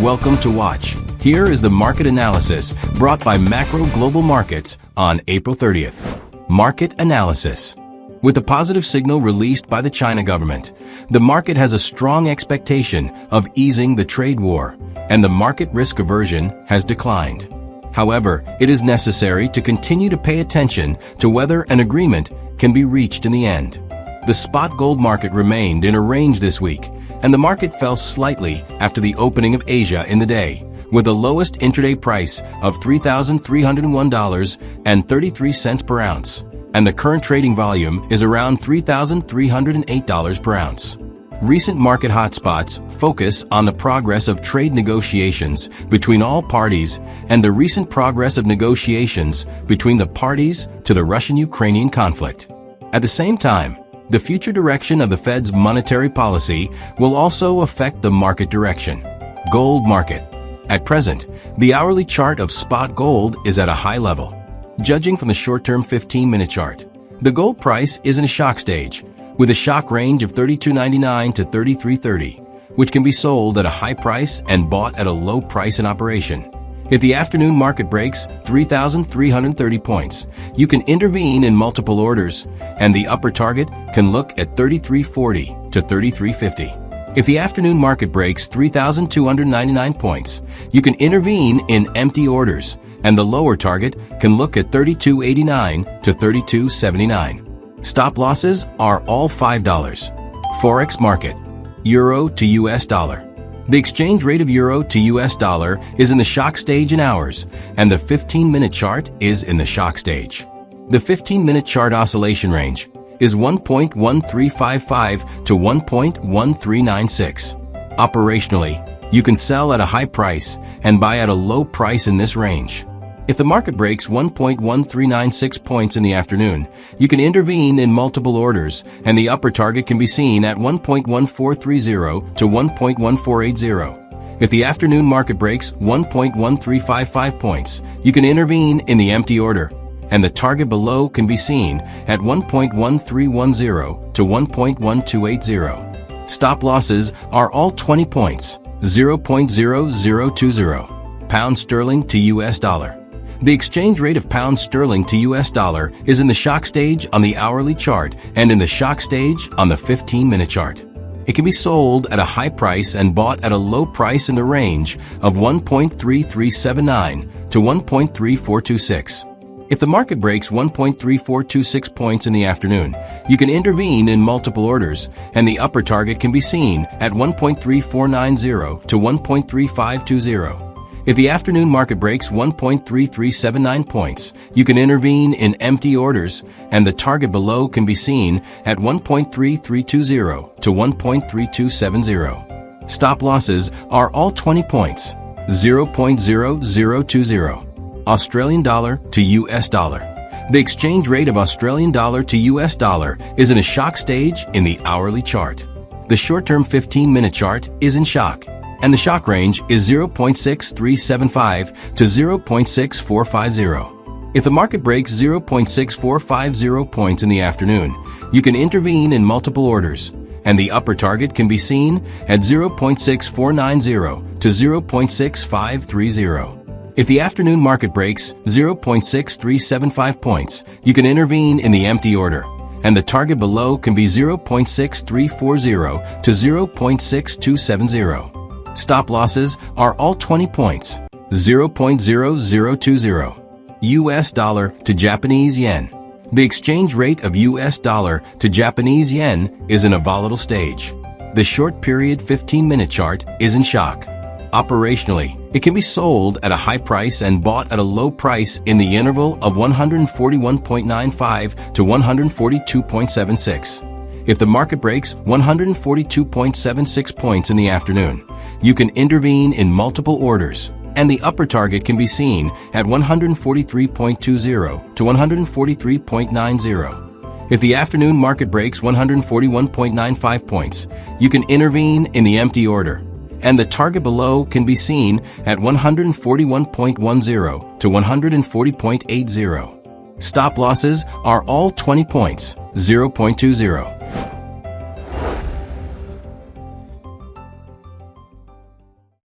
Welcome to Watch. Here is the market analysis brought by Macro Global Markets on April 30th. Market analysis. With a positive signal released by the China government, the market has a strong expectation of easing the trade war, and the market risk aversion has declined. However, it is necessary to continue to pay attention to whether an agreement can be reached in the end. The spot gold market remained in a range this week, and the market fell slightly after the opening of Asia in the day, with the lowest intraday price of $3,301.33 per ounce, and the current trading volume is around $3,308 per ounce. Recent market hotspots focus on the progress of trade negotiations between all parties and the recent progress of negotiations between the parties to the Russian-Ukrainian conflict. At the same time, the future direction of the Fed's monetary policy will also affect the market direction. Gold market. At present, the hourly chart of spot gold is at a high level. Judging from the short-term 15-minute chart, the gold price is in a shock stage, with a shock range of $32.99 to $33.30, which can be sold at a high price and bought at a low price in operation. If the afternoon market breaks 3,330 points, you can intervene in multiple orders, and the upper target can look at 3340 to 3350. If the afternoon market breaks 3,299 points, you can intervene in empty orders, and the lower target can look at 3289 to 3279. Stop losses are all $5. Forex market. Euro to US dollar. The exchange rate of euro to US dollar is in the shock stage in hours, and the 15-minute chart is in the shock stage. The 15-minute chart oscillation range is 1.1355 to 1.1396. Operationally, you can sell at a high price and buy at a low price in this range. If the market breaks 1.1396 points in the afternoon, you can intervene in multiple orders, and the upper target can be seen at 1.1430 to 1.1480. If the afternoon market breaks 1.1355 points, you can intervene in the empty order, and the target below can be seen at 1.1310 to 1.1280. Stop losses are all 20 points, 0.0020. Pound sterling to US dollar. The exchange rate of pound sterling to US dollar is in the shock stage on the hourly chart and in the shock stage on the 15-minute chart. It can be sold at a high price and bought at a low price in the range of 1.3379 to 1.3426. If the market breaks 1.3426 points in the afternoon, you can intervene in multiple orders, and the upper target can be seen at 1.3490 to 1.3520. If the afternoon market breaks 1.3379 points, you can intervene in empty orders, and the target below can be seen at 1.3320 to 1.3270. Stop losses are all 20 points, 0.0020. Australian dollar to US dollar. The exchange rate of Australian dollar to US dollar is in a shock stage in the hourly chart. The short-term 15-minute chart is in shock, and the shock range is 0.6375 to 0.6450. If the market breaks 0.6450 points in the afternoon, you can intervene in multiple orders, and the upper target can be seen at 0.6490 to 0.6530. If the afternoon market breaks 0.6375 points, you can intervene in the empty order, and the target below can be 0.6340 to 0.6270. Stop losses are all 20 points, 0.0020. US dollar to Japanese yen. The exchange rate of US dollar to Japanese yen is in a volatile stage. The short period 15-minute chart is in shock. Operationally, it can be sold at a high price and bought at a low price in the interval of 141.95 to 142.76. If the market breaks 142.76 points in the afternoon, you can intervene in multiple orders, and the upper target can be seen at 143.20 to 143.90. If the afternoon market breaks 141.95 points, you can intervene in the empty order, and the target below can be seen at 141.10 to 140.80. Stop losses are all 20 points, 0.20.